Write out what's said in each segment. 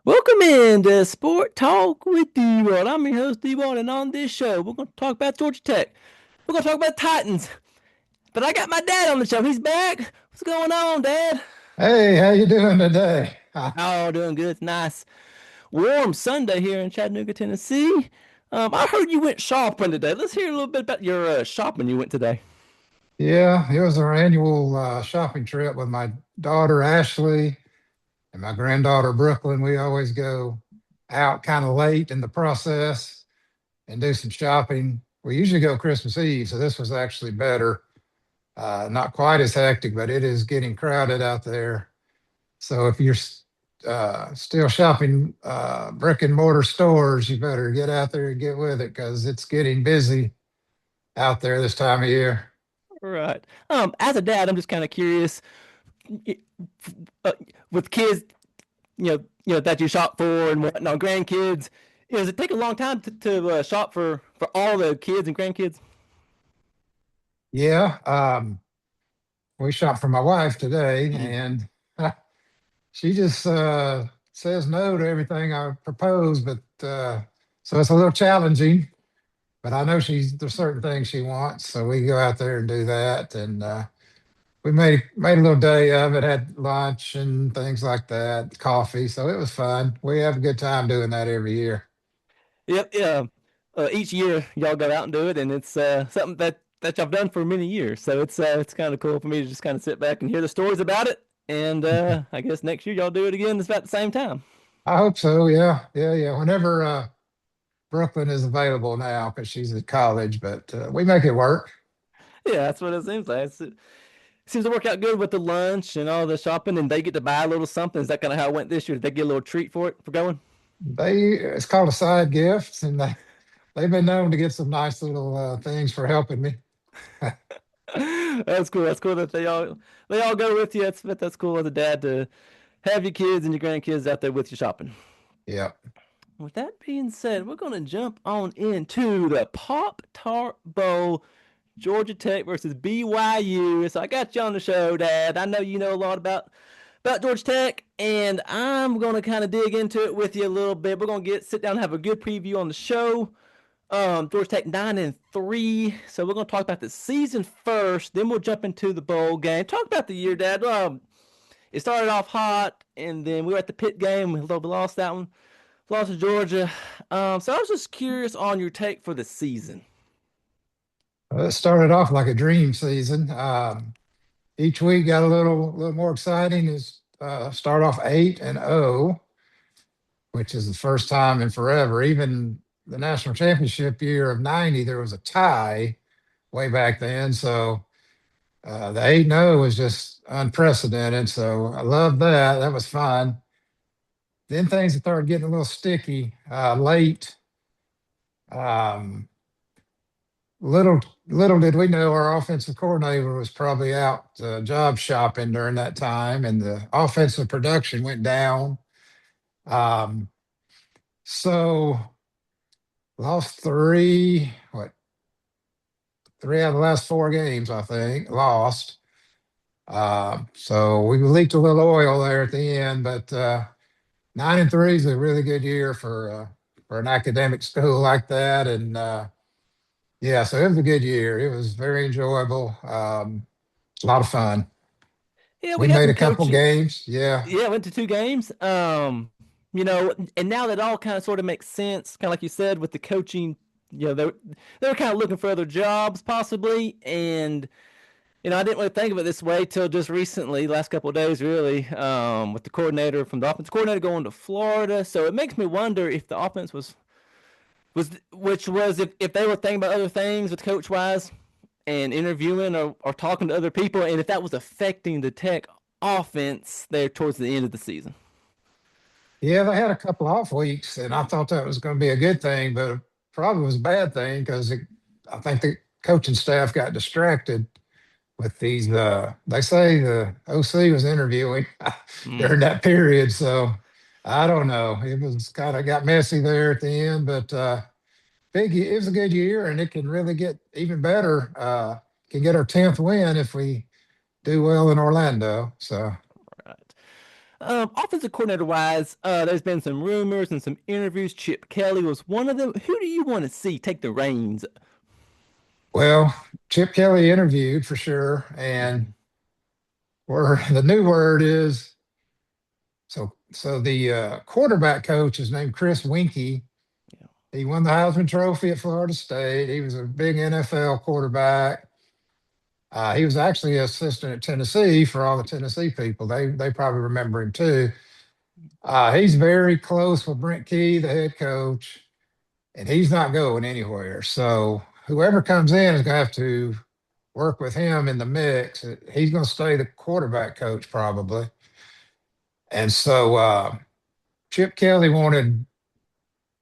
Welcome into Sport Talk with D-Wall. I'm your host, D-Wall, and on this show, we're going to talk about Georgia Tech. We're going to talk about Titans. But I got my dad on the show. He's back. What's going on, Dad? Hey, how you doing today? Oh, doing good. It's nice. Warm Sunday here in Chattanooga, Tennessee. I heard you went shopping today. Let's hear a little bit about your shopping you went today. Yeah, it was our annual shopping trip with my daughter Ashley and my granddaughter Brooklyn. We always go out kind of late in the process and do some shopping. We usually go Christmas Eve, so this was actually better. Not quite as hectic, but it is getting crowded out there. So if you're still shopping brick and mortar stores, you better get out there and get with it because it's getting busy out there this time of year. Right. As a dad, I'm just kind of curious. Uh, with kids, that you shop for and whatnot, grandkids. Does it take a long time to shop for all the kids and grandkids? Yeah, we shot for my wife today, Mm. and she just says no to everything I propose. But so it's a little challenging. But I know there's certain things she wants, so we go out there and do that. And we made a little day of it. Had lunch and things like that, coffee. So it was fun. We have a good time doing that every year. Yep. Yeah. Each year y'all go out and do it, and it's something that y'all done for many years. So it's kind of cool for me to just kind of sit back and hear the stories about it. And I guess next year y'all do it again. It's about the same time. I hope so. Yeah, yeah, yeah. Whenever Brooklyn is available now, because she's at college, but we make it work. Yeah, that's what it seems like. It seems to work out good with the lunch and all the shopping, and they get to buy a little something. Is that kind of how it went this year? Did they get a little treat for it for going? It's called a side gift, and they've been known to get some nice little things for helping me. That's cool. That's cool that they all go with you. That's cool as a dad to have your kids and your grandkids out there with you shopping. Yeah. With that being said, we're gonna jump on into the Pop Tart Bowl, Georgia Tech versus BYU. So I got you on the show, Dad. I know you know a lot about Georgia Tech, and I'm gonna kind of dig into it with you a little bit. We're gonna sit down and have a good preview on the show. Georgia Tech 9-3. So we're gonna talk about the season first, then we'll jump into the bowl game. Talk about the year, Dad. It started off hot, and then we were at the pit game. We lost that one, lost to Georgia. So I was just curious on your take for the season. It started off like a dream season. Each week got a little more exciting. Is start off 8-0, which is the first time in forever. Even the national championship year of '90, there was a tie way back then. So the 8-0 was just unprecedented. So I love that. That was fun. Then things started getting a little sticky late. Um, little did we know our offensive coordinator was probably out job shopping during that time, and the offensive production went down. Um, so lost three out of the last four games, I think, lost. So we leaked a little oil there at the end, but 9-3 is a really good year for an academic school like that, and yeah, so it was a good year. It was very enjoyable. A lot of fun. Yeah, We we had made some a couple coaching. games. Yeah. Yeah, went to two games. And now that all kind of sort of makes sense, kind of like you said with the coaching. They were kind of looking for other jobs possibly, and I didn't really think of it this way till just recently, last couple of days, really, with the coordinator from the offense coordinator going to Florida. So it makes me wonder if the offense which was if they were thinking about other things with coach wise and interviewing or talking to other people, and if that was affecting the Tech offense there towards the end of the season. Yeah, they had a couple off weeks, and I thought that was going to be a good thing, but it probably was a bad thing because I think the coaching staff got distracted with these. They say the OC was interviewing Mm. during that period, so I don't know. It was kind of got messy there at the end, but it was a good year, and it can really get even better. Can get our 10th win if we do well in Orlando. So Right. Offensive coordinator wise, there's been some rumors and some interviews. Chip Kelly was one of them. Who do you want to see take the reins? Well, Chip Kelly interviewed for sure, and Mhm. where the new word is so the quarterback coach is named Chris Winkie. Yeah. He won the Heisman Trophy at Florida State. He was a big NFL quarterback. He was actually an assistant at Tennessee for all the Tennessee people. They probably remember him too. He's very close with Brent Key, the head coach, and he's not going anywhere. So whoever comes in is going to have to work with him in the mix. He's going to stay the quarterback coach probably. And so Chip Kelly wanted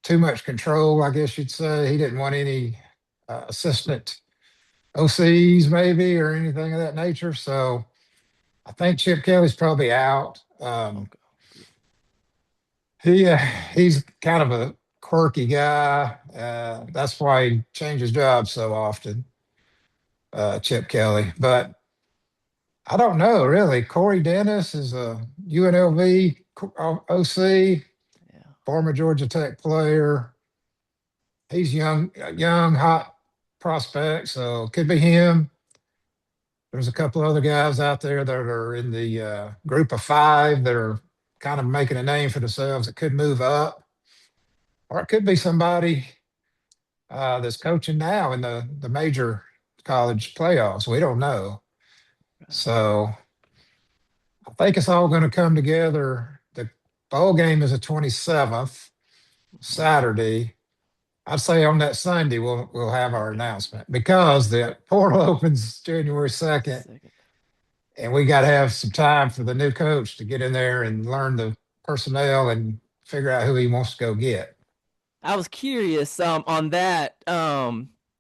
too much control, I guess you'd say. He didn't want any assistant OCs maybe or anything of that nature. So I think Chip Kelly's probably out. Okay. He he's kind of a quirky guy. That's why he changes jobs so often, Chip Kelly. But I don't know really. Corey Dennis is a UNLV OC, Yeah. former Georgia Tech player. He's young, hot prospect, so could be him. There's a couple other guys out there that are in the group of five that are kind of making a name for themselves that could move up, or it could be somebody that's coaching now in the major college playoffs. We don't know. So I think it's all going to come together. The bowl game is the 27th, Mhm. Saturday. I'd say on that Sunday we'll have our Okay. announcement because the portal opens January 2nd, Second. and we got to have some time for the new coach to get in there and learn the personnel and figure out who he wants to go get. I was curious on that.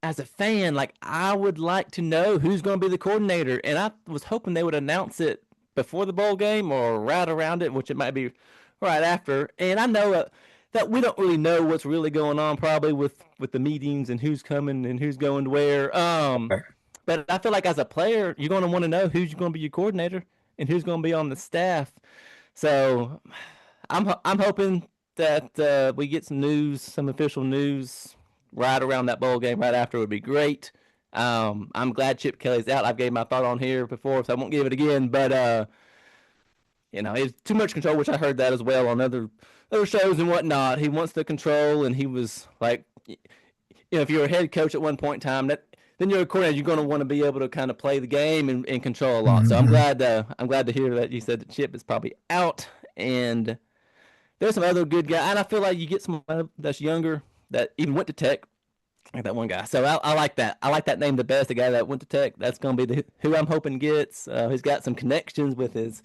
As a fan, like I would like to know who's going to be the coordinator, and I was hoping they would announce it before the bowl game or right around it, which it might be right after. And I know that we don't really know what's really going on, probably with the meetings and who's coming and who's going to where. But I feel like as a player, you're going to want to know who's going to be your coordinator and who's going to be on the staff. So I'm hoping that we get some news, some official news, right around that bowl game, right after would be great. I'm glad Chip Kelly's out. I've gave my thought on here before, so I won't give it again. But it's too much control, which I heard that as well on other shows and whatnot. He wants the control, and he was like, if you're a head coach at one point in time, that then you're a coordinator, you're going to want to be able to kind of play the game and control a lot. So Mhm. I'm glad to hear that you said that Chip is probably out, and there's some other good guys, and I feel like you get some that's younger that even went to Tech, like that one guy. So I like that. I like that name the best. The guy that went to Tech. That's going to be who I'm hoping gets. He's got some connections with his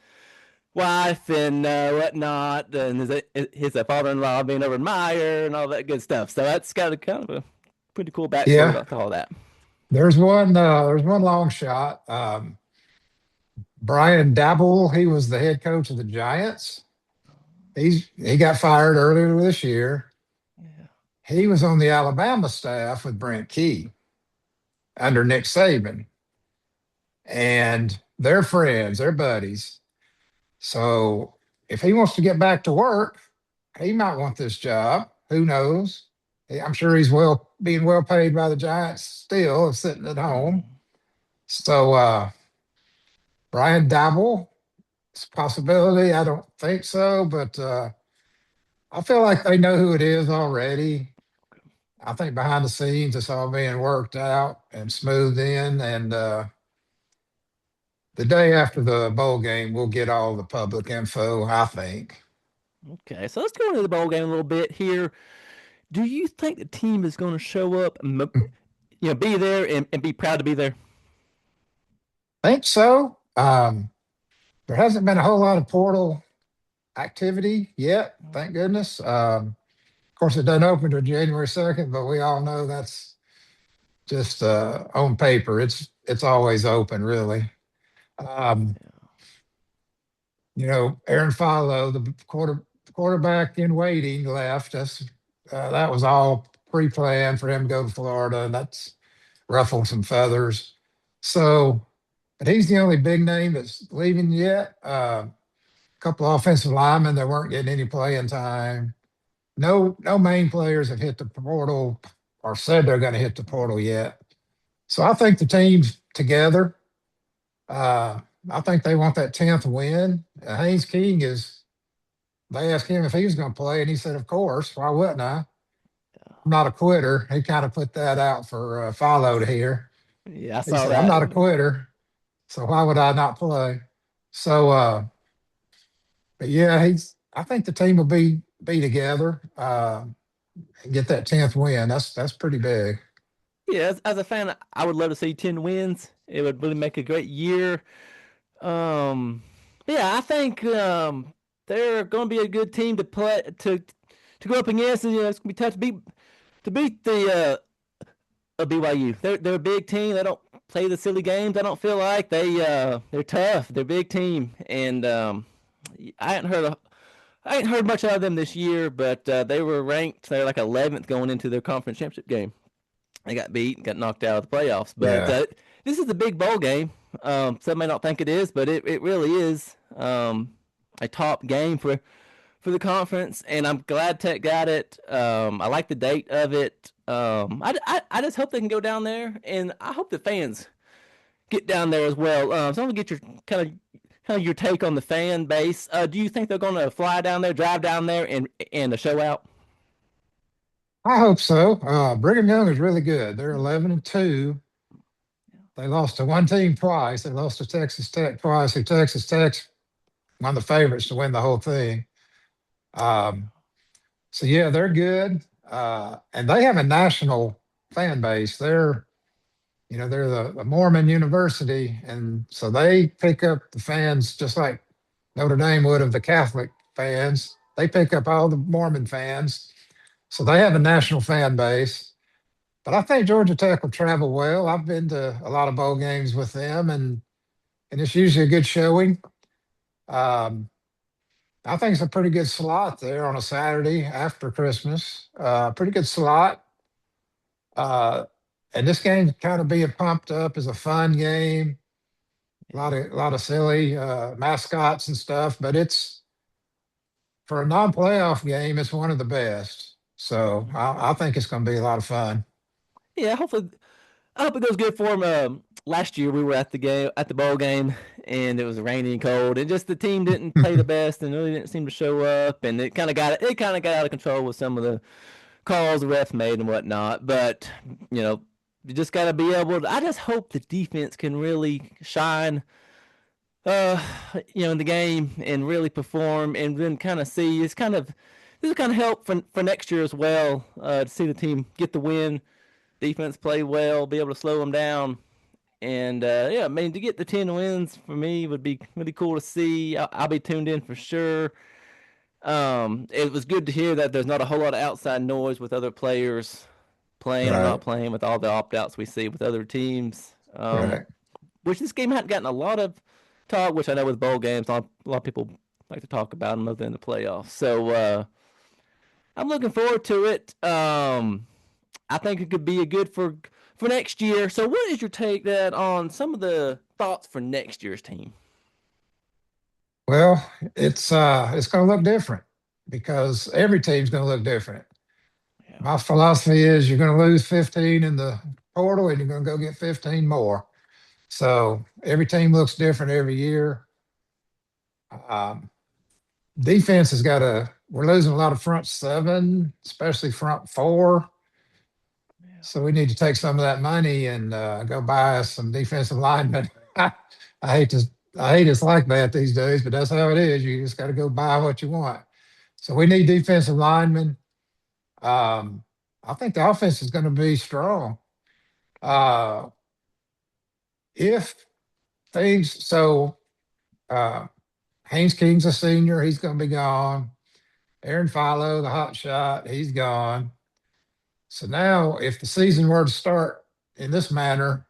wife and whatnot, and his father-in-law being over in Meyer and all that good stuff. So that's got a kind of a pretty cool backstory Yeah, to all that. there's one long shot. Brian Dabble, he was the head coach of the Giants. He got fired earlier this year. Yeah. He was on the Alabama staff with Brent Key under Nick Saban, and they're friends, they're buddies. So if he wants to get back to work, he might want this job. Who knows? I'm sure he's being well paid by the Giants still, sitting at home. Mm. So Brian Dabble, it's a possibility. I don't think so, but I feel like they know who it is already. I think behind the scenes, it's all being worked out and smoothed in. And the day after the bowl game, we'll get all the public info, I think. Okay, so let's go into the bowl game a little bit here. Do you think the team is going to show up, be there and be proud to be there? Think so. There hasn't been a whole lot of portal activity yet, thank goodness. Of course, it doesn't open until January 2nd, but we all know that's just on paper. It's always open, really. Um, Aaron Follow, the quarterback in waiting, left. That was all pre-planned for him to go to Florida, and that's ruffled some feathers. So, but he's the only big name that's leaving yet. couple of offensive linemen that weren't getting any playing time. No main players have hit the portal or said they're going to hit the portal yet. So I think the team's together. Uh, I think they want that 10th win. Haynes King is, they asked him if he was going to play, and he said, of course. Why wouldn't I? I'm not a quitter. He kind of put that out for Follow to hear. Yeah, I He saw said, I'm that. not a quitter. So why would I not play? So, but yeah, I think the team will be together and get that 10th win. That's pretty big. Yeah, as a fan, I would love to see 10 wins. It would really make a great year. Um, yeah, I think they're going to be a good team to play to go up against. And, it's going to be tough to beat the BYU. They're a big team. They don't play the silly games. I don't feel like they're tough. They're a big team, and I hadn't heard I ain't heard much out of them this year, but they were ranked. They're like 11th going into their conference championship game. They got beat, got knocked out of the playoffs. But Yeah. this is a big bowl game. Some may not think it is, but it really is a top game for the conference, and I'm glad Tech got it. I like the date of it. I just hope they can go down there, and I hope the fans get down there as well. So I'm gonna get your kind of your take on the fan base. Do you think they're gonna fly down there, drive down there, and show out? I hope so. Brigham Young is really good. They're 11-2. They lost to one team twice. They lost to Texas Tech twice. Who Texas Tech's one of the favorites to win the whole thing. Um, so yeah, they're good, and they have a national fan base. They're the Mormon University, and so they pick up the fans just like Notre Dame would of the Catholic fans. They pick up all the Mormon fans, so they have a national fan base. But I think Georgia Tech will travel well. I've been to a lot of bowl games with them, and it's usually a good showing. Um, I think it's a pretty good slot there on a Saturday after Christmas. Pretty good slot. Uh, and this game's kind of being pumped up as a fun game. A lot of silly mascots and stuff, but it's for a non-playoff game, it's one of the best. So I think it's going to be a lot of fun. Yeah, hopefully I hope it goes good for them. Last year we were at the game at the bowl game, and it was rainy and cold, and just the team didn't play the best and really didn't seem to show up, and it kind of got out of control with some of the calls the refs made and whatnot. But you just got to be able to. I just hope the defense can really shine, uh, in the game and really perform, and then kind of see. This will kind of help for next year as well. To see the team get the win, defense play well, be able to slow them down. And yeah, I mean, to get the 10 wins for me would be really cool to see. I'll be tuned in for sure. It was good to hear that there's not a whole lot of outside noise with other players playing or not Right, playing with all the opt outs we see with other teams. right. Which this game hadn't gotten a lot of talk, which I know with bowl games, a lot of people like to talk about them other than the playoffs. So I'm looking forward to it. I think it could be a good for next year. So, what is your take that on some of the thoughts for next year's team? Well, it's going to look different because every team's going to look different. Yeah, My philosophy is you're going to lose 15 in the portal and you're going to go get 15 more. So every team looks different every year. Um, Defense has got we're losing a lot of front seven, especially front four. yeah, So we need to take some of that money and go buy us some defensive linemen. I hate to, I hate it's like that these days, but that's how it is. You just got to go buy what you want. So we need defensive linemen. Um, I think the offense is going to be strong. Uh, if things, so uh, Haynes King's a senior, he's going to be gone. Aaron Philo, the hot shot, he's gone. So now, if the season were to start in this manner,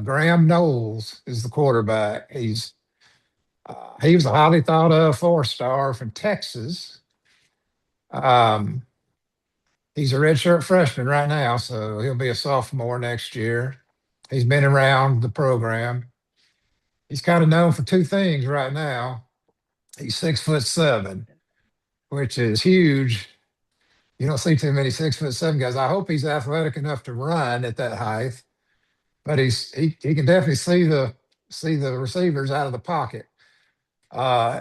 Graham Knowles is the quarterback. He was a highly thought of four-star from Texas. Um, he's a redshirt freshman right now, so he'll be a sophomore next year. He's been around the program. He's kind of known for two things right now. He's 6'7", which is huge. You don't see too many 6'7" guys. I hope he's athletic enough to run at that height, but he can definitely see the receivers out of the pocket. Uh,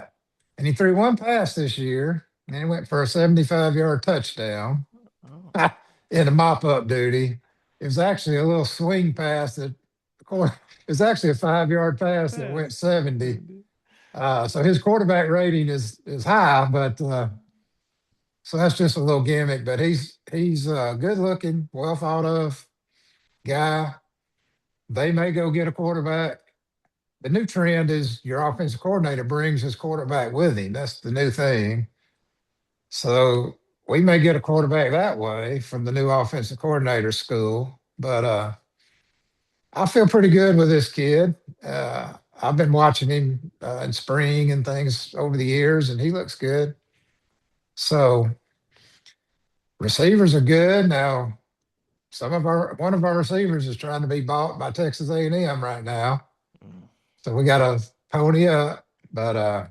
and he threw one pass this year, and he went for a 75-yard touchdown Oh, in a mop up duty. It was actually a little swing pass that, it was actually a 5-yard pass that pass. went 70. Indeed. So his quarterback rating is high, but so that's just a little gimmick. But he's good looking, well thought of guy. They may go get a quarterback. The new trend is your offensive coordinator brings his quarterback with him. That's the new thing. So we may get a quarterback that way from the new offensive coordinator school. But I feel pretty good with this kid. I've been watching him in spring and things over the years, and he looks good. So receivers are good now. Some of our one of our receivers is trying to be bought by Texas A&M right now, Mm. so we got to pony up. But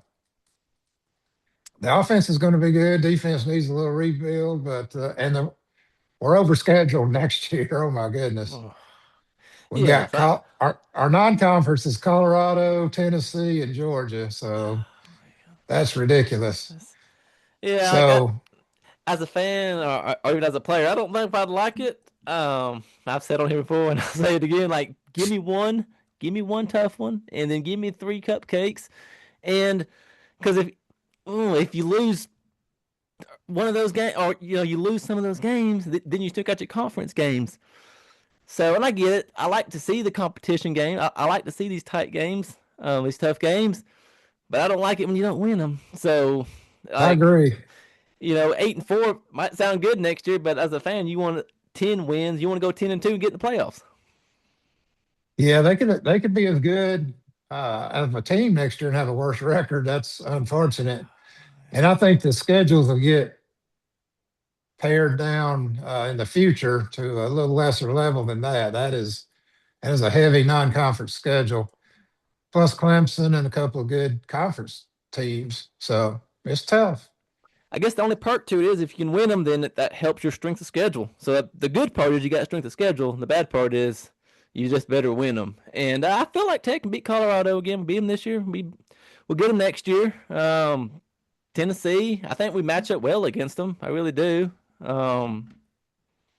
the offense is going to be good. Defense needs a little rebuild, but we're overscheduled next year. Oh my goodness, Oh. we've Yes, got our non-conference is Colorado, Tennessee, and Georgia, so that's ridiculous. that's, yeah, like So as a fan or even as a player, I don't know if I'd like it. I've said on here before, and I'll say it again. Like, give me one tough one, and then give me three cupcakes. And because if you lose one of those games, or you lose some of those games, then you still got your conference games. So, and I get it. I like to see the competition game. I like to see these tight games, these tough games. But I don't like it when you don't win them. So, I like, agree. 8-4 might sound good next year, but as a fan, you want 10 wins. You want to go 10-2 and get in the playoffs. Yeah, they could be as good as a team next year and have a worse record. That's unfortunate. And I think the schedules will get pared down in the future to a little lesser level than that. That is a heavy non-conference schedule, plus Clemson and a couple of good conference teams. So it's tough. I guess the only perk to it is if you can win them, then that helps your strength of schedule. So the good part is you got strength of schedule. And the bad part is you just better win them. And I feel like Tech can beat Colorado again. Beat them this year. We'll get them next year. Tennessee, I think we match up well against them. I really do. Um,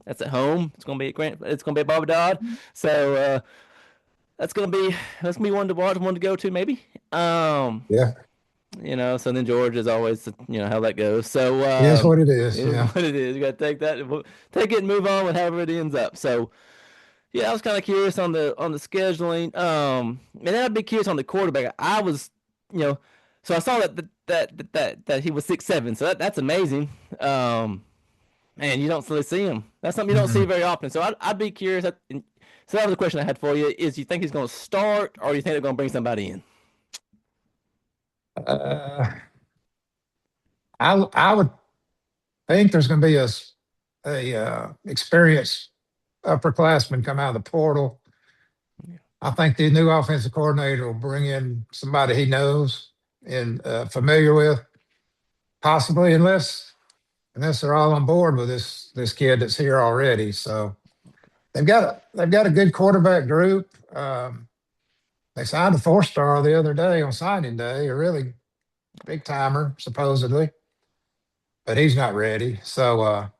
that's at home. It's gonna be at Grant. It's gonna be at Bobby Dodd. So that's gonna be one to watch, one to go to maybe. Um, Yeah, so then Georgia is always how that goes. So it is what it it is. is Yeah, what it is. You got to take that, take it, and move on with however it ends up. So yeah, I was kind of curious on the scheduling. And then I'd be curious on the quarterback. I was, you know, so I saw that he was 6'7", so that's amazing. And you don't really see him. That's something you don't see mm-mm. very often. So I'd be curious. So that was the question I had for you: is you think he's going to start, or you think they're going to bring somebody in? uh, I would think there's going to be a experienced upperclassman come out of the portal. I think the new offensive coordinator will bring in somebody he knows and familiar with, possibly, unless they're all on board with this kid that's here already. So they've got a good quarterback group. They signed a 4-star the other day on signing day, a really big timer supposedly, but he's not ready. So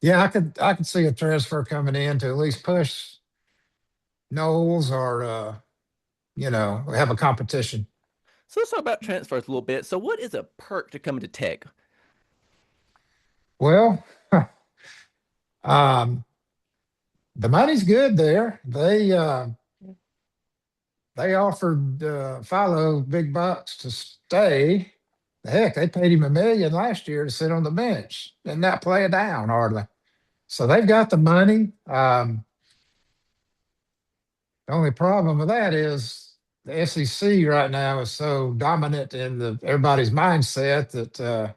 yeah, I could see a transfer coming in to at least push Knowles or have a competition. So let's talk about transfers a little bit. So what is a perk to coming to Tech? Well, um, the money's good there. They offered Philo big bucks to stay. Heck, they paid him $1 million last year to sit on the bench and not play it down hardly. So they've got the money. The only problem with that is the SEC right now is so dominant in everybody's mindset that a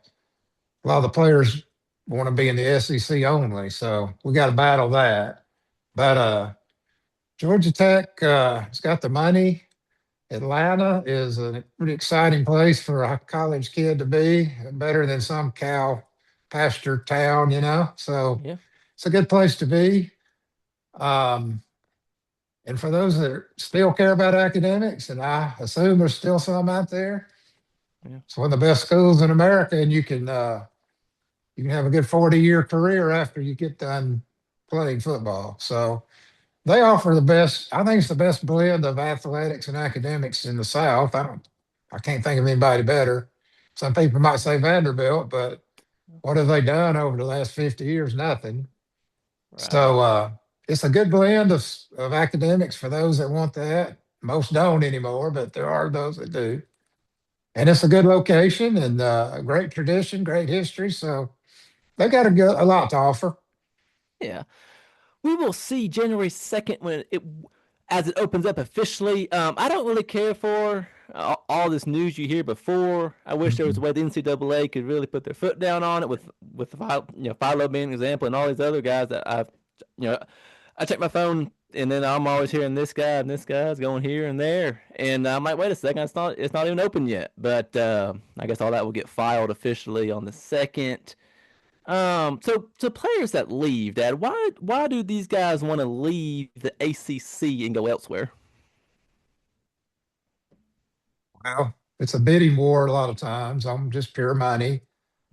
lot of the players want to be in the SEC only. So we got to battle that. But Georgia Tech has got the money. Atlanta is a pretty exciting place for a college kid to be, better than some cow pasture town, you know. So Yeah, it's a good place to be. Um, and for those that still care about academics, and I assume there's still some out there, yeah, it's one of the best schools in America, and you can have a good 40-year career after you get done playing football. So they offer the best. I think it's the best blend of athletics and academics in the South. I can't think of anybody better. Some people might say Vanderbilt, but what have they done over the last 50 years? Nothing. right. So it's a good blend of academics for those that want that. Most don't anymore, but there are those that do. And it's a good location and a great tradition, great history. So they got a lot to offer. Yeah. We will see January 2nd when it as it opens up officially. I don't really care for all this news you hear before. I wish there was a Mhm. way the NCAA could really put their foot down on it with Philo being an example and all these other guys that you know I check my phone and then I'm always hearing this guy and this guy's going here and there and I'm like wait a second it's not even open yet but I guess all that will get filed officially on the second. So players that leave, Dad, why do these guys want to leave the ACC and go elsewhere? Well, it's a bidding war a lot of times on just pure money.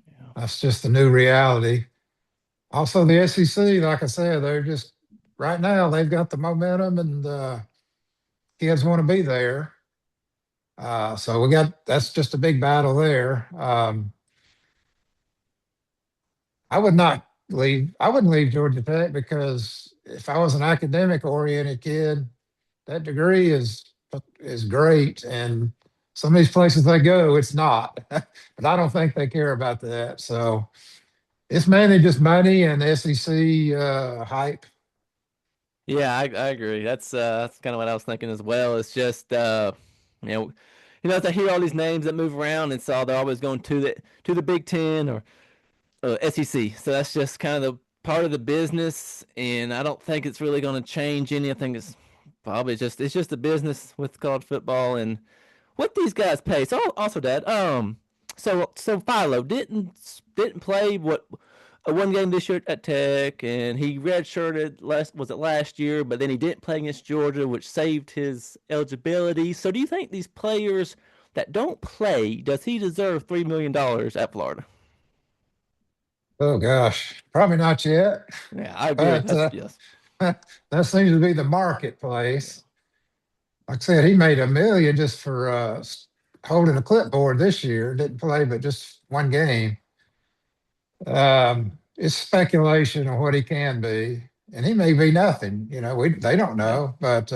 Yeah, That's just the new reality. Also, the SEC, like I said, they're just right now they've got the momentum and kids want to be there. So we got that's just a big battle there. I would not leave. I wouldn't leave Georgia Tech because if I was an academic oriented kid, that degree is great. And some of these places they go, it's not. But I don't think they care about that. So it's mainly just money and SEC hype. I agree. That's kind of what I was thinking as well. It's just you know as I hear all these names that move around and so they're always going to the Big Ten or SEC. So that's just kind of the part of the business, and I don't think it's really going to change any. I think it's probably just it's just a business with college football and what these guys pay. So also, Dad, so Philo didn't play what a one game this year at Tech, and he redshirted last year, but then he didn't play against Georgia, which saved his eligibility. So do you think these players that don't play, does he deserve $3 million at Florida? Oh gosh, probably not yet, Yeah, I agree. but That's yes. that seems to be the Yeah. marketplace. Like I said, he made a million just for holding a clipboard this year. Didn't play, but just one game. It's speculation on what he can be, and he may be nothing. You know, we they don't Yeah. know, but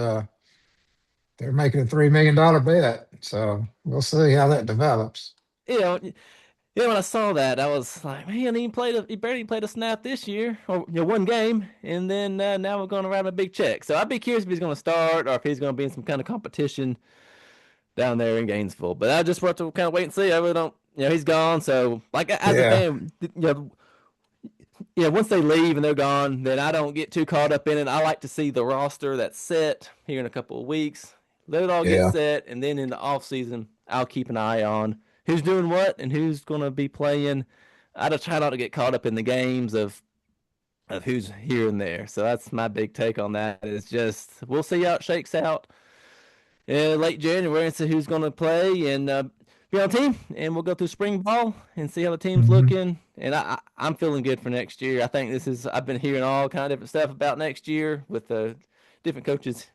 they're making a $3 million bet, so we'll see how that develops. You know, when I saw that, I was like, man, he barely played a snap this year, or one game, and then now we're going to write him a big check. So I'd be curious if he's going to start or if he's going to be in some kind of competition down there in Gainesville. But I just want to kind of wait and see. I really don't, he's gone. So like as a Yeah, fan, once they leave and they're gone, then I don't get too caught up in it. I like to see the roster that's set here in a couple of weeks. Let it all get yeah, set, and then in the off season, I'll keep an eye on who's doing what and who's going to be playing. I just try not to get caught up in the games of who's here and there. So that's my big take on that. Is just we'll see how it shakes out in late January and see who's going to play and be on the team. And we'll go through spring ball and see how the team's hmm looking. And I'm feeling good for next year. I think I've been hearing all kind of different stuff about next year with the different coaches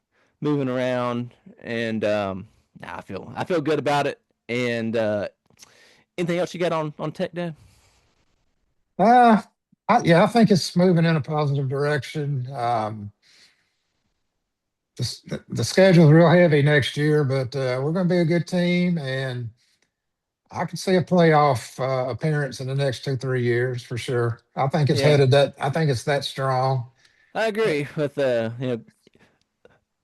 moving around, and I feel good about it. And anything else you got on Tech, Dad? uh, yeah. I think it's moving in a positive direction. The schedule's real heavy next year, but we're going to be a good team, and I can see a playoff appearance in the next 2, 3 years for sure. I think it's Yeah, headed that. I think it's that strong. I agree with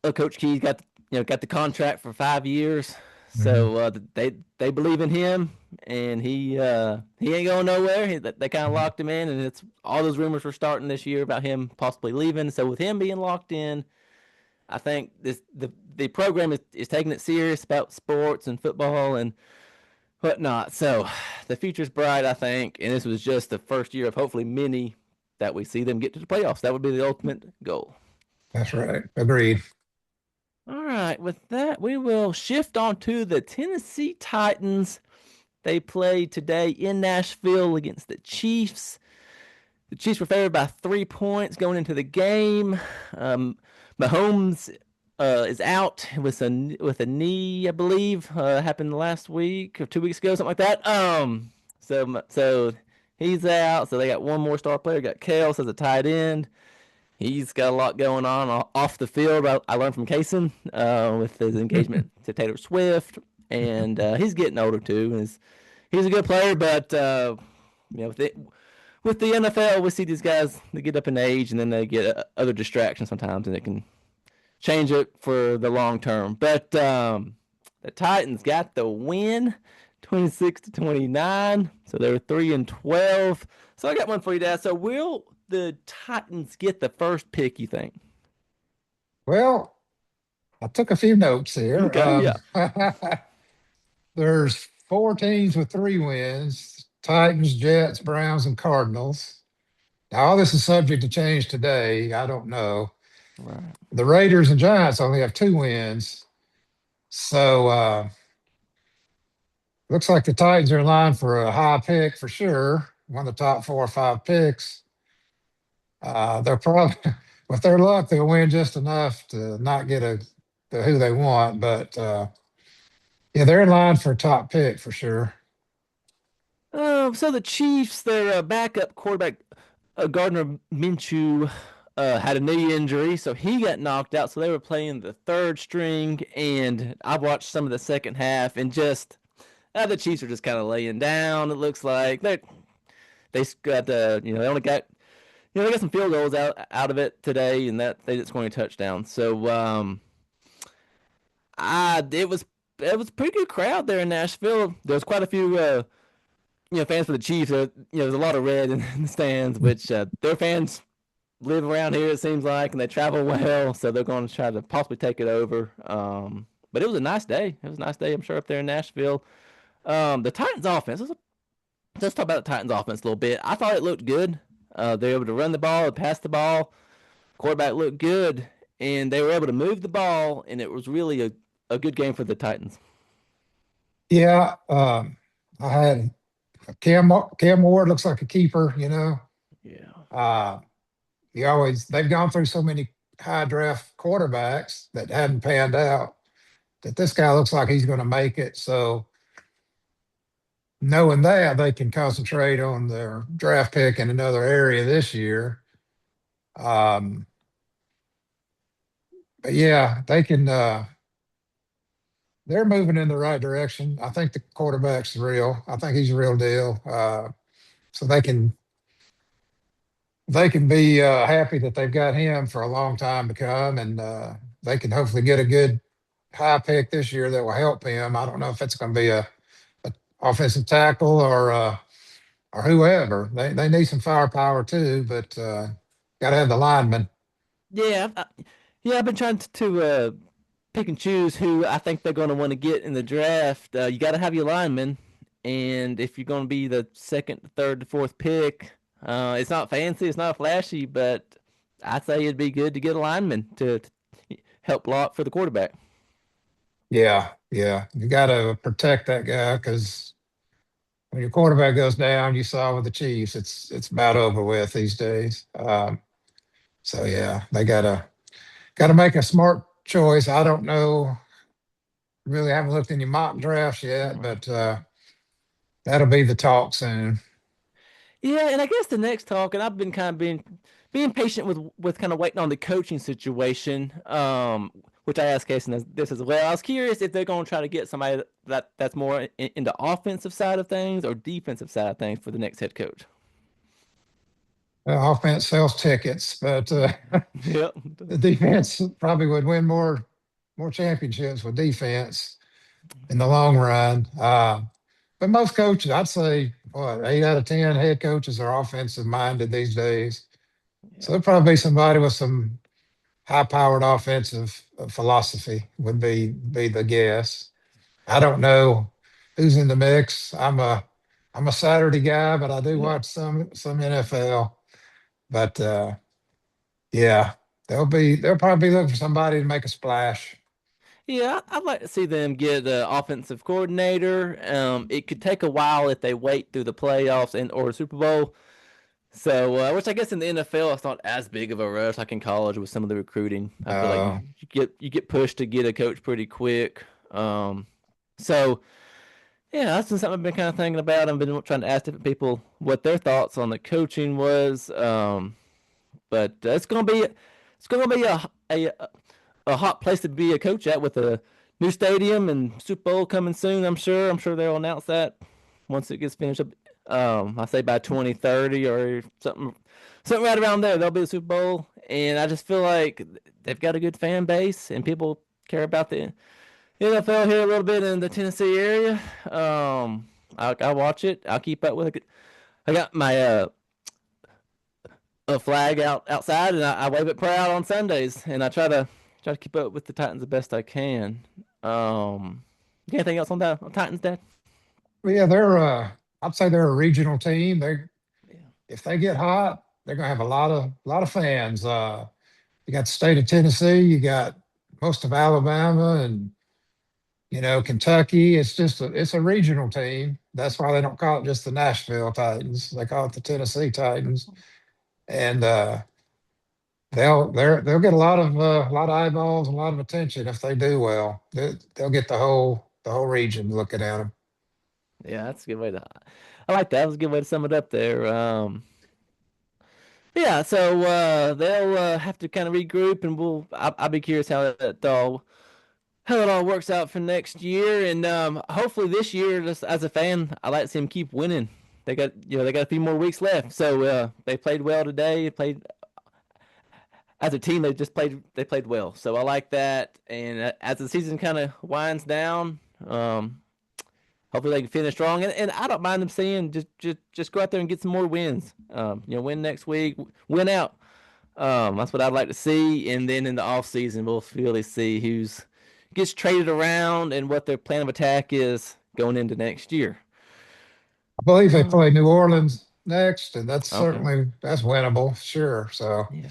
Coach Key's got the contract for 5 years, Mhm. so they believe in him, and he ain't going nowhere. They kind of locked him in, and it's all those rumors were starting this year about him possibly leaving. So with him being locked in, I think the program is taking it serious about sports and football and whatnot. So the future's bright, I think. And this was just the first year of hopefully many that we see them get to the playoffs. That would be the ultimate goal. That's right. Agreed. All right, with that, we will shift on to the Tennessee Titans. They played today in Nashville against the Chiefs. The Chiefs were favored by 3 points going into the game. Um, Mahomes is out with a knee, I believe. Happened last week or 2 weeks ago, something like that. So he's out. So they got one more star player. Got Kels as a tight end. He's got a lot going on off the field. I learned from Kaysen with his engagement to Taylor Swift, and he's getting older too. He's a good player, but with the NFL, we see these guys they get up in age and then they get other distractions sometimes, and it can change it for the long term. But the Titans got the win, 26-29. So they're 3-12. So I got one for you, Dad. So will the Titans get the first pick? You think? Well, I took a few notes here. Okay, yeah. There's four teams with 3 wins: Titans, Jets, Browns, and Cardinals. Now, all this is subject to change today. I don't know. Right. The Raiders and Giants only have 2 wins. So looks like the Titans are in line for a high pick for sure. One of the top 4 or 5 picks. They're probably, with their luck, they'll win just enough to not get the who they want. But yeah, they're in line for a top pick for sure. So the Chiefs, their backup quarterback Gardner Minshew had a knee injury, so he got knocked out. So they were playing the third string, and I watched some of the second half, and just the Chiefs are just kind of laying down. It looks like they got they only got they got some field goals out of it today, and that they didn't score any touchdowns. So I it was a pretty good crowd there in Nashville. There was quite a few fans for the Chiefs. There's a lot of red in the stands, which their fans live around here, it seems like, and they travel well, so they're going to try to possibly take it over. But it was a nice day. It was a nice day, I'm sure, up there in Nashville. The Titans offense. Let's talk about the Titans offense a little bit. I thought it looked good. They were able to run the ball, pass the ball. Quarterback looked good, and they were able to move the ball, and it was really a good game for the Titans. Yeah, I had Cam Ward looks like a keeper. Yeah. Uh, they've gone through so many high draft quarterbacks that hadn't panned out that this guy looks like he's going to make it. So knowing that, they can concentrate on their draft pick in another area this year. Um, but yeah, they can. They're moving in the right direction. I think the quarterback's real. I think he's a real deal. So they can be happy that they've got him for a long time to come, and they can hopefully get a good high pick this year that will help him. I don't know if it's going to be a offensive tackle or whoever. They need some firepower too, but got to have the lineman. Yeah, I've been trying to pick and choose who I think they're going to want to get in the draft. You got to have your linemen, and if you're going to be the second, third, fourth pick, it's not fancy, it's not flashy, but I'd say it'd be good to get a lineman to help block for the quarterback. Yeah, yeah, you got to protect that guy because when your quarterback goes down, you saw with the Chiefs, it's about over with these days. So yeah, they gotta make a smart choice. I don't know, really haven't looked any mock drafts yet, but that'll be the talk soon. Yeah, and I guess the next talk, and I've been kind of being patient with kind of waiting on the coaching situation, which I asked Casey this as well. I was curious if they're going to try to get somebody that's more in the offensive side of things or defensive side of things for the next head coach. Offense sells tickets, but Yep. the defense probably would win more championships with defense in the long run. But most coaches, I'd say, what, 8 out of 10 head coaches are offensive minded these days. So Yeah. there'll probably be somebody with some high-powered offensive philosophy would be the guess. I don't know who's in the mix. I'm a Saturday guy, but I do Yeah. watch some NFL. But yeah, they'll probably be looking for somebody to make a splash. Yeah, I'd like to see them get an offensive coordinator. It could take a while if they wait through the playoffs and or the Super Bowl. So, which I guess in the NFL it's not as big of a rush like in college with some of the recruiting. I feel like Uh, you get pushed to get a coach pretty quick. So yeah, that's been something I've been kind of thinking about. I've been trying to ask different people what their thoughts on the coaching was. But it's gonna be a hot place to be a coach at with a new stadium and Super Bowl coming soon. I'm sure they'll announce that once it gets finished up. I say by 2030 or something right around there. There'll be a Super Bowl, and I just feel like they've got a good fan base and people care about the NFL here a little bit in the Tennessee area. I watch it. I'll keep up with it. I got my a flag outside, and I wave it proud on Sundays, and I try to keep up with the Titans the best I can. You got anything else on that on Titans, Dad? but yeah, I'd say they're a regional team. They Yeah. if they get hot, they're gonna have a lot of fans. You got the state of Tennessee, you got most of Alabama, and Kentucky. It's a regional team. That's why they don't call it just the Nashville Titans. They call it the Tennessee Titans, and they'll get a lot of eyeballs, a lot of attention if they do well. They'll get the whole region looking at them. Yeah, that's a good way to. I like that. That was a good way to sum it up there. Yeah, so they'll have to kind of regroup, and I'll be curious how it all works out for next year, and hopefully this year, just as a fan, I like to see them keep winning. They got a few more weeks left, so they played well today. Played as a team, they played well, so I like that. And as the season kind of winds down, um, hopefully they can finish strong. And I don't mind them saying just go out there and get some more wins. Win next week, win out. That's what I'd like to see. And then in the off season, we'll really see who's gets traded around and what their plan of attack is going into next year. I believe they Um, play New Orleans next, and okay. that's winnable, sure. So Yeah.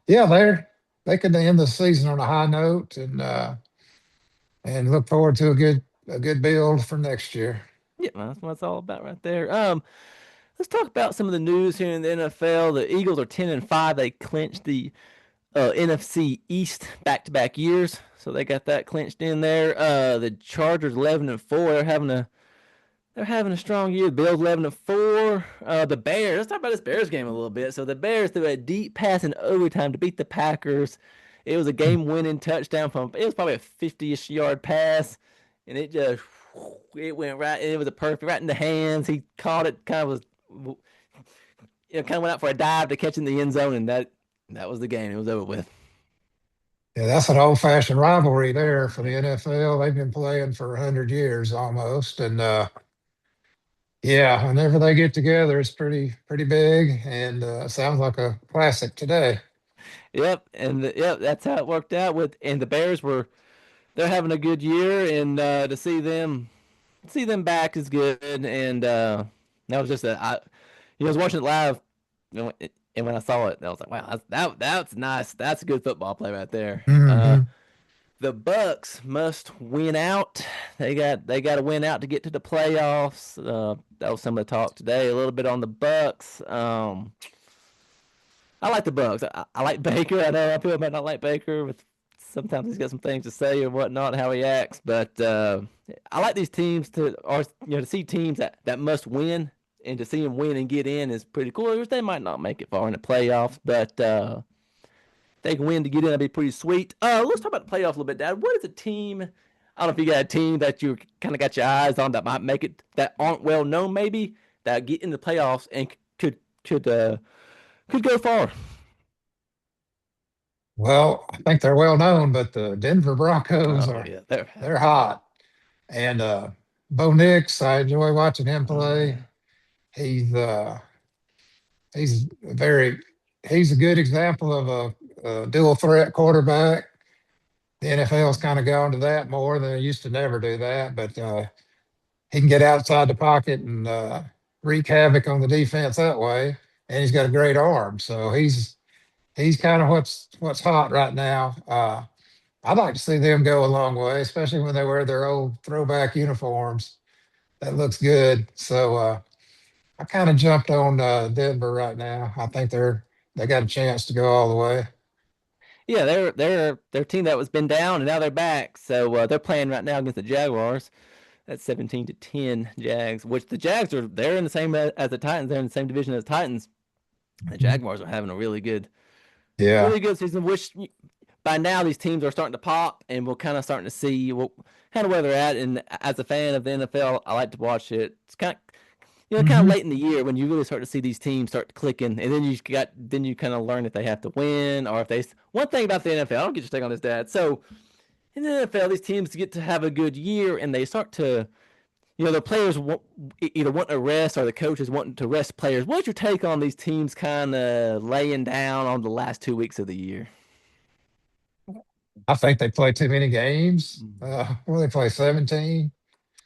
yeah, they could end the season on a high note, and look forward to a good build for next year. Yeah, that's what it's all about right there. Let's talk about some of the news here in the NFL. The Eagles are 10-5. They clinched the NFC East back-to-back years, so they got that clinched in there. The Chargers 11-4. They're having a strong year. The Bills 11-4. The Bears. Let's talk about this Bears game a little bit. So the Bears threw a deep pass in overtime to beat the Packers. It was a game-winning touchdown from. It was probably a 50-ish yard pass, and it went right. It was a perfect right in the hands. He caught it. Kind of went out for a dive to catch in the end zone, and that was the game. It was over with. Yeah, that's an old-fashioned rivalry there for the Yeah. NFL. They've been playing for 100 years almost, and yeah, whenever they get together, it's pretty big, and sounds like a classic today. Yep, and yep, that's how it worked out with. And the Bears they're having a good year, and to see them back is good. And that was just I was watching it live, and when I saw it, I was like, wow, that's nice. That's a good football play right there. Hmm. The Bucks must win out. They got to win out to get to the playoffs. That was some of the talk today. A little bit on the Bucks. I like the Bucks. I like Baker. I know a lot of people might not like Baker. With sometimes he's got some things to say or whatnot, how he acts. But I like these teams to see teams that must win and to see them win and get in is pretty cool. They might not make it far in the playoffs, but they can win to get in. That'd be pretty sweet. Let's talk about the playoffs a little bit, Dad. What is a team? I don't know if you got a team that you kind of got your eyes on that might make it that aren't well known, maybe that get in the playoffs and could go far. Well, I think they're well known, but the Denver Broncos Oh are yeah, there. they're hot. And Bo Nix, I enjoy watching him Oh play. yeah. He's uh, he's very he's a good example of a dual threat quarterback. The NFL's kind of gone to that more than they used to never do that, but he can get outside the pocket and wreak havoc on the defense that way. And he's got a great arm, so he's kind of what's hot right now. I'd like to see them go a long way, especially when they wear their old throwback uniforms. That looks good. So I kind of jumped on Denver right now. I think they got a chance to go all the way. Yeah, they're a team that was been down and now they're back. So they're playing right now against the Jaguars. That's 17-10 Jags, which the Jags are they're in the same as the Titans. They're in the same division as the Titans. The Mhm. Jaguars are having a Yeah. really good season. Which by now these teams are starting to pop, and we're kind of starting to see kind of where they're at. And as a fan of the NFL, I like to watch it. It's kind of Hmm. late in the year when you really start to see these teams start clicking, and then you kind of learn if they have to win or if they. One thing about the NFL, I don't get your take on this, Dad. So in the NFL, these teams get to have a good year, and they start to the players either want to rest or the coaches wanting to rest players. What's your take on these teams kind of laying down on the last 2 weeks of the year? I think they play too many games. Well, they play 17.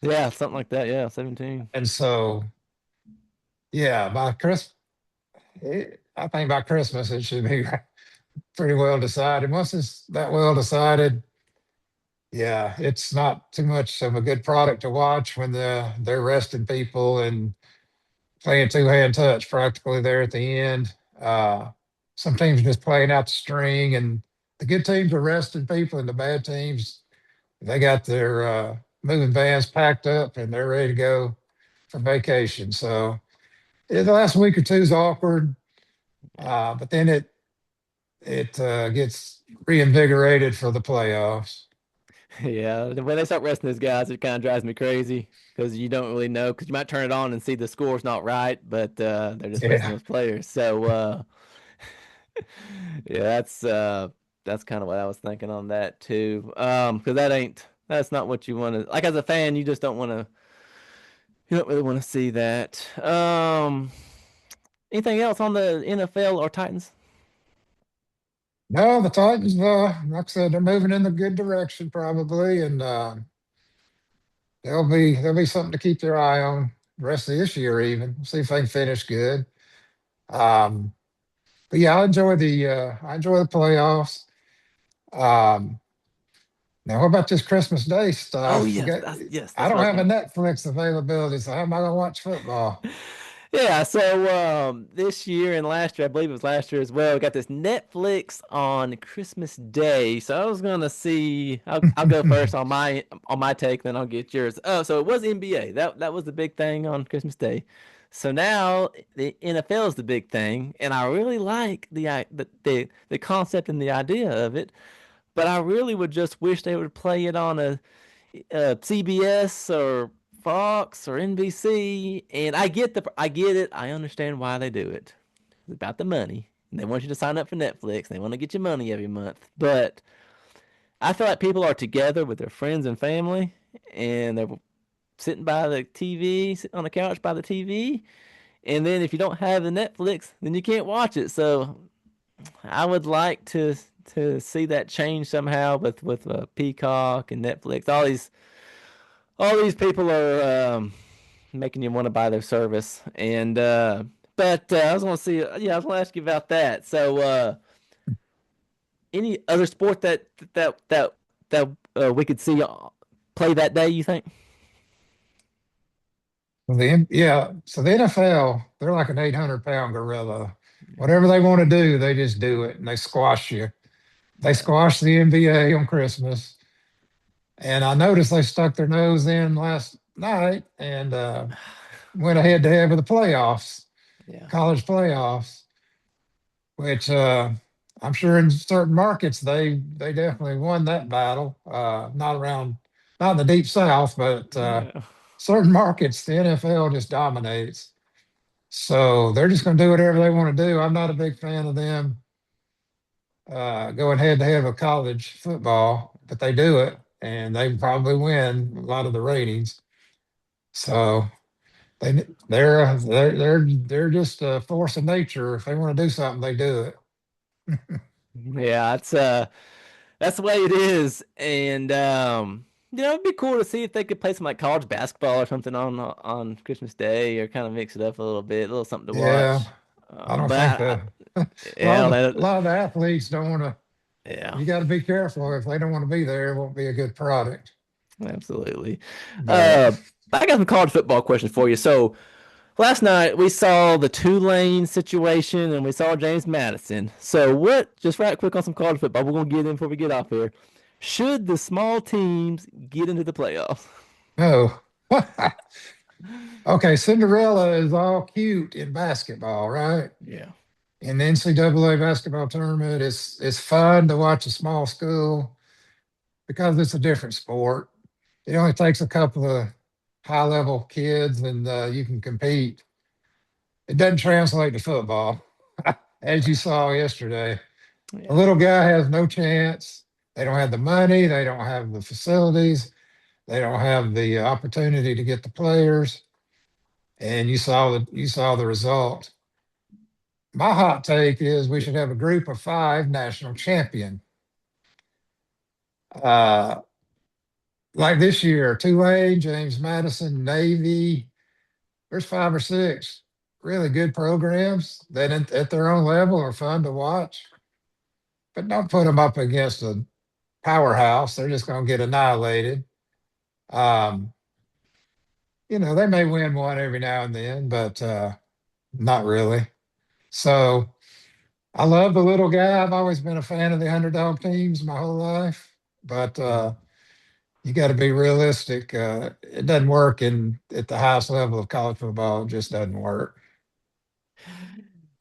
Yeah, something like that. Yeah, 17. And so, yeah, I think by Christmas it should be pretty well decided. Once it's that well decided, yeah, it's not too much of a good product to watch when they're resting people and playing two-hand touch practically there at the end. Some teams just playing out the string, and the good teams are resting people, and the bad teams they got their moving vans packed up and they're ready to go for vacation. So the last week or two is awkward, but then it gets reinvigorated for the playoffs. Yeah, when they start resting these guys, it kind of drives me crazy because you don't really know because you might turn it on and see the score's not right, but they're just resting Yeah. those players. So yeah, that's kind of what I was thinking on that too. Because that's not what you want to like as a fan. You just you don't really want to see that. Anything else on the NFL or Titans? No, the Titans, like I said, they're moving in the good direction probably, and there'll be something to keep their eye on the rest of this year. Even see if they can finish good. Um, but yeah, I enjoy the playoffs. Um, Now, what about this Christmas Day Oh stuff? yes, I that's what don't I was have a going. Netflix availability, so how am I gonna watch football? Yeah, so this year and last year, I believe it was last year as well, we got this Netflix on Christmas Day. So I was gonna see. I'll go first on my take, then I'll get yours. Oh, so it was NBA. That was the big thing on Christmas Day. So now the NFL is the big thing, and I really like the concept and the idea of it. But I really would just wish they would play it on a CBS or Fox or NBC. And I get it. I understand why they do it. It's about the money. And they want you to sign up for Netflix. They want to get you money every month. But I feel like people are together with their friends and family, and they're sitting by the TV, sitting on the couch by the TV. And then if you don't have the Netflix, then you can't watch it. So I would like to see that change somehow with Peacock and Netflix. All these people are making you want to buy their service. And but I was going to see, yeah, I was going to ask you about that. So, any other sport that we could see play that day? You think? So the NFL, they're like an 800-pound gorilla. Whatever they want to do, they just do it, and they squash you. They Yeah, squashed the NBA on Christmas, and I noticed they stuck their nose in last night and went head to head with the playoffs, yeah, college playoffs, which I'm sure in certain markets they definitely won that battle. Not in the deep south, but yeah, certain markets the NFL just dominates. So they're just going to do whatever they want to do. I'm not a big fan of them going head to head with college football, but they do it, and they probably win a lot of the ratings. So they're just a force of nature. If they want to do something, they do it. Yeah, that's the way it is. And it'd be cool to see if they could play some like college basketball or something on Christmas Day, or kind of mix it up a little bit, a little something to Yeah, watch. I don't But think the a yeah, a lot of the athletes don't want to. yeah, You got to be careful if they don't want to be there. It won't be a good product. absolutely. But Uh, I got some college football questions for you. So last night we saw the Tulane situation and we saw James Madison. So what? Just right quick on some college football. We're gonna get in before we get off here. Should the small teams get into the playoffs? no. Okay, Cinderella is all cute in basketball, right? Yeah. In the NCAA basketball tournament, it's fun to watch a small school because it's a different sport. It only takes a couple of high level kids and you can compete. It doesn't translate to football, as you saw yesterday. A Yeah. little guy has no chance. They don't have the money, they don't have the facilities, they don't have the opportunity to get the players. And you saw the result. My hot take is we Yeah. should have a group of five national champion. Uh, like this year, Tulane, James Madison, Navy. There's five or six really good programs that at their own level are fun to watch, but don't put them up against a powerhouse. They're just going to get annihilated. Um, they may win one every now and then, but not really. So I love the little guy. I've always been a fan of the underdog teams my whole life, but you got to be realistic. It doesn't work in at the highest level of college football. It just doesn't work.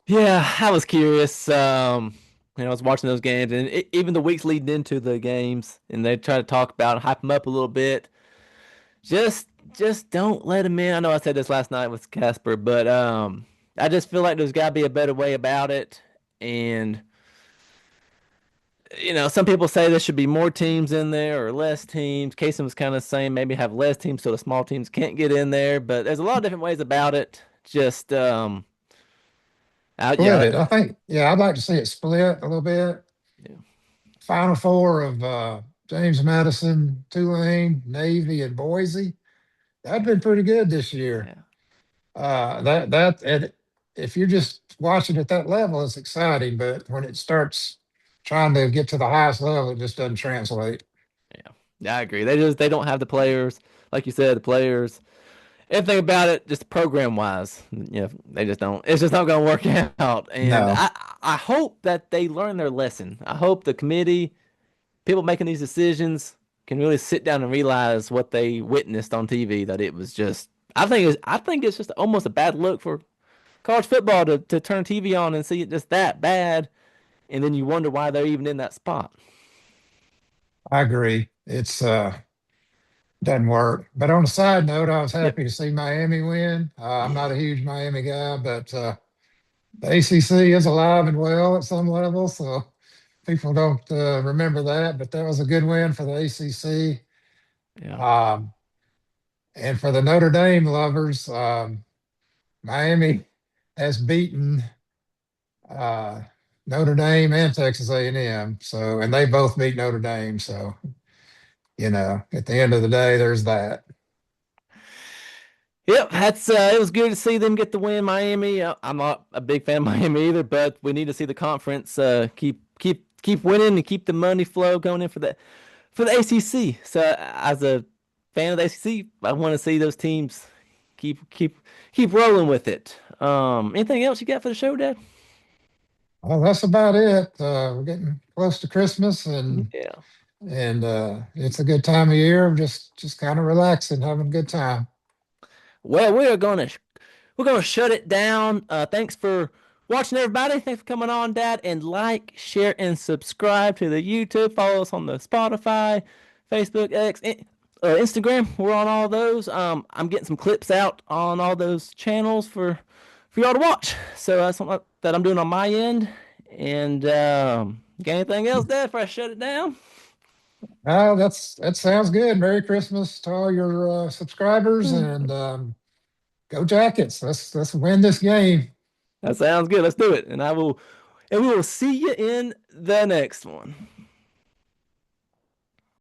Yeah, I was curious. I was watching those games, and even the weeks leading into the games, and they try to talk about and hype them up a little bit. Just, just don't let them in. I know I said this last night with Casper, but I just feel like there's got to be a better way about it. And some people say there should be more teams in there or less teams. Casey was kind of saying maybe have less teams so the small teams can't get in there. But there's a lot of different ways about it. Just, Split yeah, it. I think, yeah, I'd like to see it split a little bit. yeah, Final four of James Madison, Tulane, Navy, and Boise. That'd been pretty good this year. yeah. And if you're just watching at that level, it's exciting. But when it starts trying to get to the highest level, it just doesn't translate. Yeah, yeah, I agree. They don't have the players, like you said, the players. Everything about it, just program wise, they just don't. It's just not going to work out. And No, I hope that they learn their lesson. I hope the committee, people making these decisions, can really sit down and realize what they witnessed on TV. That it was just. I think it's just almost a bad look for college football to turn TV on and see it just that bad, and then you wonder why they're even in that spot. I agree. It's doesn't work. But on a side note, I was Yep. happy to see Miami win. I'm not a huge Miami guy, but the ACC is alive and well at some level, so people don't remember that. But that was a good win for the ACC. Yeah. Um, and for the Notre Dame lovers, Miami has beaten uh, Notre Dame and Texas A&M. So, and they both beat Notre Dame. So, at the end of the day, there's that. Yep, that's it was good to see them get the win, Miami. I'm not a big fan of Miami either, but we need to see the conference keep winning and keep the money flow going in for the ACC. So as a fan of the ACC, I want to see those teams keep rolling with it. Anything else you got for the show, Dad? Well, that's about it. We're getting close to Christmas, Yeah. and it's a good time of year. Just kind of relaxing, having a good time. Well, we're gonna shut it down. Thanks for watching, everybody. Thanks for coming on, Dad. And like, share, and subscribe to the YouTube. Follow us on the Spotify, Facebook, X, Instagram. We're on all those. I'm getting some clips out on all those channels for y'all to watch. So that's something that I'm doing on my end. And got anything else, Dad? Before I shut it down? That sounds good. Merry Christmas to all your subscribers, and go Jackets. Let's win this game. That sounds good. Let's do it. And and we will see you in the next one.